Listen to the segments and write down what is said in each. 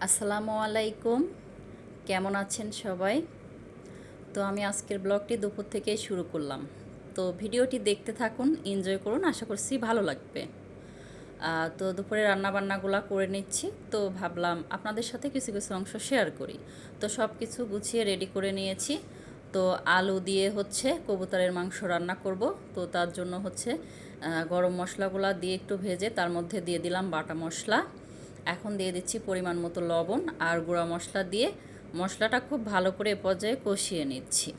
আসসালামু আলাইকুম। কেমন আছেন সবাই? তো আমি আজকের ব্লগটি দুপুর থেকেই শুরু করলাম। তো ভিডিওটি দেখতে থাকুন, এনজয় করুন, আশা করছি ভালো লাগবে। তো দুপুরে রান্নাবান্নাগুলো করে নিচ্ছি, তো ভাবলাম আপনাদের সাথে কিছু কিছু অংশ শেয়ার করি। তো সব কিছু গুছিয়ে রেডি করে নিয়েছি। তো আলু দিয়ে হচ্ছে কবুতরের মাংস রান্না করব। তো তার জন্য হচ্ছে গরম মশলাগুলো দিয়ে একটু ভেজে তার মধ্যে দিয়ে দিলাম বাটা মশলা। এখন দিয়ে দিচ্ছি পরিমাণ মতো লবণ আর গুঁড়া মশলা দিয়ে মশলাটা খুব ভালো করে এ পর্যায়ে কষিয়ে নিচ্ছি।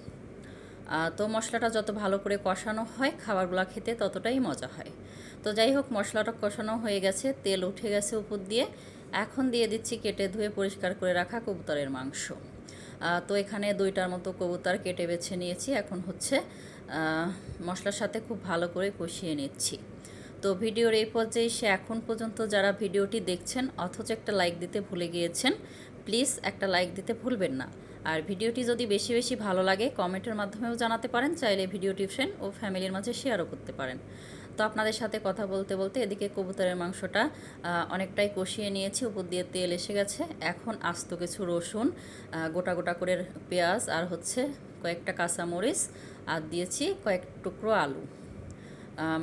তো মশলাটা যত ভালো করে কষানো হয় খাবারগুলো খেতে ততটাই মজা হয়। তো যাই হোক, মশলাটা কষানো হয়ে গেছে, তেল উঠে গেছে উপর দিয়ে। এখন দিয়ে দিচ্ছি কেটে ধুয়ে পরিষ্কার করে রাখা কবুতরের মাংস। তো এখানে 2টার মতো কবুতর কেটে বেছে নিয়েছি। এখন হচ্ছে মশলার সাথে খুব ভালো করে কষিয়ে নিচ্ছি। তো ভিডিওর এই পর্যায়ে এসে এখন পর্যন্ত যারা ভিডিওটি দেখছেন অথচ একটা লাইক দিতে ভুলে গিয়েছেন, প্লিজ একটা লাইক দিতে ভুলবেন না। আর ভিডিওটি যদি বেশি বেশি ভালো লাগে কমেন্টের মাধ্যমেও জানাতে পারেন, চাইলে ভিডিওটি ফ্রেন্ড ও ফ্যামিলির মাঝে শেয়ারও করতে পারেন। তো আপনাদের সাথে কথা বলতে বলতে এদিকে কবুতরের মাংসটা অনেকটাই কষিয়ে নিয়েছি, উপর দিয়ে তেল এসে গেছে। এখন আস্ত কিছু রসুন, গোটা গোটা করে পেঁয়াজ আর হচ্ছে কয়েকটা কাঁচামরিচ আর দিয়েছি কয়েক টুকরো আলু,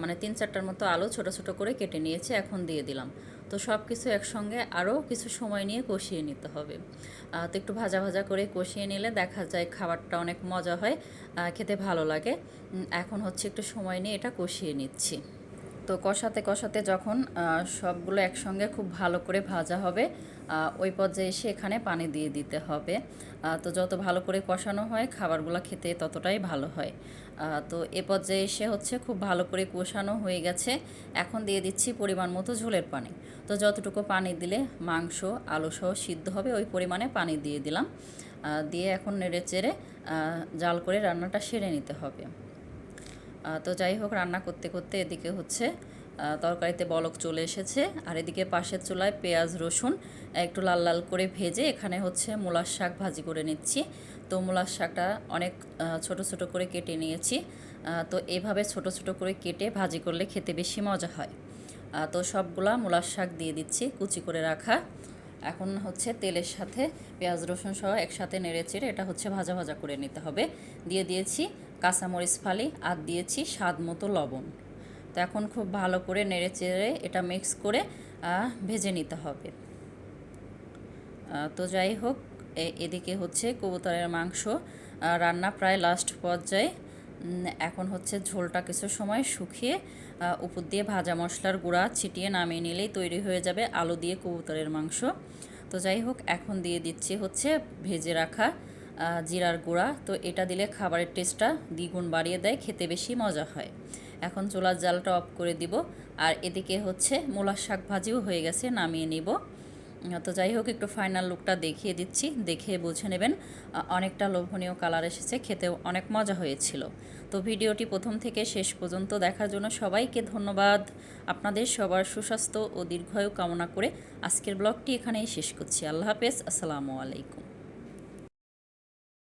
মানে 3-4টার মতো আলু ছোট ছোট করে কেটে নিয়েছি, এখন দিয়ে দিলাম। তো সব কিছু একসঙ্গে আরও কিছু সময় নিয়ে কষিয়ে নিতে হবে। তো একটু ভাজা ভাজা করে কষিয়ে নিলে দেখা যায় খাবারটা অনেক মজা হয়, খেতে ভালো লাগে। এখন হচ্ছে একটু সময় নিয়ে এটা কষিয়ে নিচ্ছি। তো কষাতে কষাতে যখন সবগুলো একসঙ্গে খুব ভালো করে ভাজা হবে, ওই পর্যায়ে এসে এখানে পানি দিয়ে দিতে হবে। তো যত ভালো করে কষানো হয় খাবারগুলো খেতে ততটাই ভালো হয়। তো এ পর্যায়ে এসে হচ্ছে খুব ভালো করে কষানো হয়ে গেছে। এখন দিয়ে দিচ্ছি পরিমাণ মতো ঝোলের পানি। তো যতটুকু পানি দিলে মাংস আলু সহ সিদ্ধ হবে ওই পরিমাণে পানি দিয়ে দিলাম। দিয়ে এখন নেড়ে চেড়ে জাল করে রান্নাটা সেরে নিতে হবে। তো যাই হোক, রান্না করতে করতে এদিকে হচ্ছে তরকারিতে বলক চলে এসেছে। আর এদিকে পাশের চুলায় পেঁয়াজ রসুন একটু লাল লাল করে ভেজে এখানে হচ্ছে মূলার শাক ভাজি করে নিচ্ছি। তো মূলার শাকটা অনেক ছোট ছোট করে কেটে নিয়েছি। তো এভাবে ছোট ছোট করে কেটে ভাজি করলে খেতে বেশি মজা হয়। তো সবগুলা মূলার শাক দিয়ে দিচ্ছি কুচি করে রাখা। এখন হচ্ছে তেলের সাথে পেঁয়াজ রসুন সহ একসাথে নেড়ে চেড়ে এটা হচ্ছে ভাজা ভাজা করে নিতে হবে। দিয়ে দিয়েছি কাঁচামরিচ ফালি আর দিয়েছি স্বাদ মতো লবণ। তো এখন খুব ভালো করে নেড়ে চেড়ে এটা মিক্স করে ভেজে নিতে হবে। তো যাই হোক, এদিকে হচ্ছে কবুতরের মাংস রান্না প্রায় লাস্ট পর্যায়ে। এখন হচ্ছে ঝোলটা কিছু সময় শুকিয়ে উপর দিয়ে ভাজা মশলার গুঁড়া ছিটিয়ে নামিয়ে নিলেই তৈরি হয়ে যাবে আলু দিয়ে কবুতরের মাংস। তো যাই হোক, এখন দিয়ে দিচ্ছি হচ্ছে ভেজে রাখা জিরার গুঁড়া। তো এটা দিলে খাবারের টেস্টটা দ্বিগুণ বাড়িয়ে দেয়, খেতে বেশি মজা হয়। এখন চুলার জালটা অফ করে দিব। আর এদিকে হচ্ছে মূলার শাক ভাজিও হয়ে গেছে, নামিয়ে নিব। তো যাই হোক, একটু ফাইনাল লুকটা দেখিয়ে দিচ্ছি, দেখে বুঝে নেবেন। অনেকটা লোভনীয় কালার এসেছে, খেতেও অনেক মজা হয়েছিল। তো ভিডিওটি প্রথম থেকে শেষ পর্যন্ত দেখার জন্য সবাইকে ধন্যবাদ। আপনাদের সবার সুস্বাস্থ্য ও দীর্ঘায়ু কামনা করে আজকের ব্লগটি এখানেই শেষ করছি। আল্লাহ হাফেজ, আসসালামু আলাইকুম।